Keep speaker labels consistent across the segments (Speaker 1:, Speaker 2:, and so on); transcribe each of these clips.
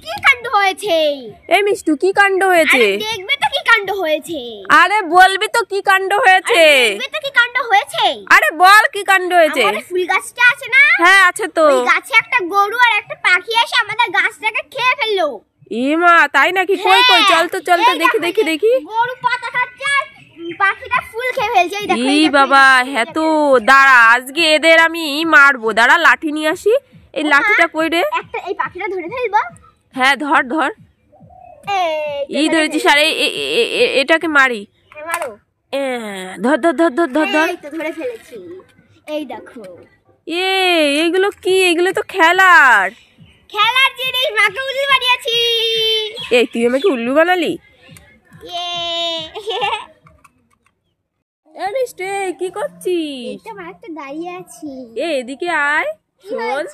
Speaker 1: কি কাণ্ড হয়েছে?
Speaker 2: এই মিষ্টু কি কাণ্ড হয়েছে?
Speaker 1: দেখবে তো কি কাণ্ড হয়েছে।
Speaker 2: আরে বলবি তো কি কাণ্ড হয়েছে?
Speaker 1: দেখবে তো কি কাণ্ড হয়েছে।
Speaker 2: আরে বল কি কাণ্ড হয়েছে?
Speaker 1: আমাদের ফুল গাছটা আছে না?
Speaker 2: হ্যাঁ আছে তো।
Speaker 1: ওই গাছে একটা গরু আর একটা পাখি এসে আমাদের গাছটাকে খেয়ে ফেললো।
Speaker 2: মা তাই নাকি? কই কই চল তো দেখি।
Speaker 1: গরু পাতা খাচ্ছে আর পাখিটা ফুল খেয়ে ফেলছে। এই দেখো।
Speaker 2: বাবা হ্যাঁ তো, দাঁড়া আজকে এদের আমি মারবো। দাঁড়া লাঠি নিয়ে আসি। এই লাঠিটা কই রে?
Speaker 1: একটা এই পাখিটা ধরে ফেলবো।
Speaker 2: হ্যাঁ ধর এই ধরেছিস। আর এটাকে মারি।
Speaker 1: মারো।
Speaker 2: ধর
Speaker 1: এই তো ধরে ফেলেছি। এই দেখো।
Speaker 2: এইগুলো কি? এগুলো তো খেলার
Speaker 1: জিনিস। মাকে উল্লু বানিয়েছি।
Speaker 2: তুই আমাকে উল্লু বানালি? কি করছিস?
Speaker 1: একটা দাঁড়িয়ে আছি।
Speaker 2: এদিকে আয়। শোন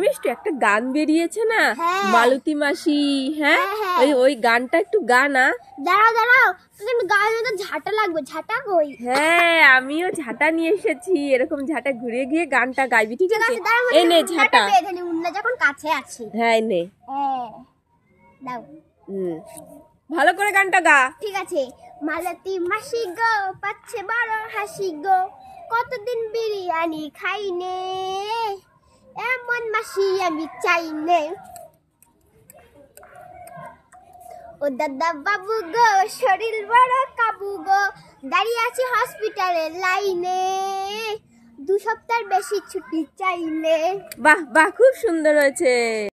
Speaker 2: মিষ্টু, একটা গান বেরিয়েছে না, মালতী মাসি। হ্যাঁ ওই গানটা একটু গানা।
Speaker 1: দাঁড়াও কিন্তু গায়ের মধ্যে ঝাঁটা লাগবে। ঝাঁটা কই?
Speaker 2: হ্যাঁ আমিও ঝাঁটা নিয়ে এসেছি। এরকম ঝাঁটা ঘুরে গিয়ে গানটা গাইবি, ঠিক আছে? এই নে ঝাঁটা।
Speaker 1: উন্না যখন কাছে আছে।
Speaker 2: হ্যাঁ নে।
Speaker 1: দাও।
Speaker 2: ভালো করে গানটা গা।
Speaker 1: ঠিক আছে। মালতী মাসি গো পাচ্ছে বড় হাসি গো, কতদিন বিরিয়ানি খাইনে, এমন মাসি আমি চাইনে। ও দাদা বাবু গো শরীর বড় কাবু গো, দাঁড়িয়ে আছি হসপিটালের লাইনে, 2 সপ্তাহ বেশি ছুটি চাইলে।
Speaker 2: বাহ খুব সুন্দর হয়েছে।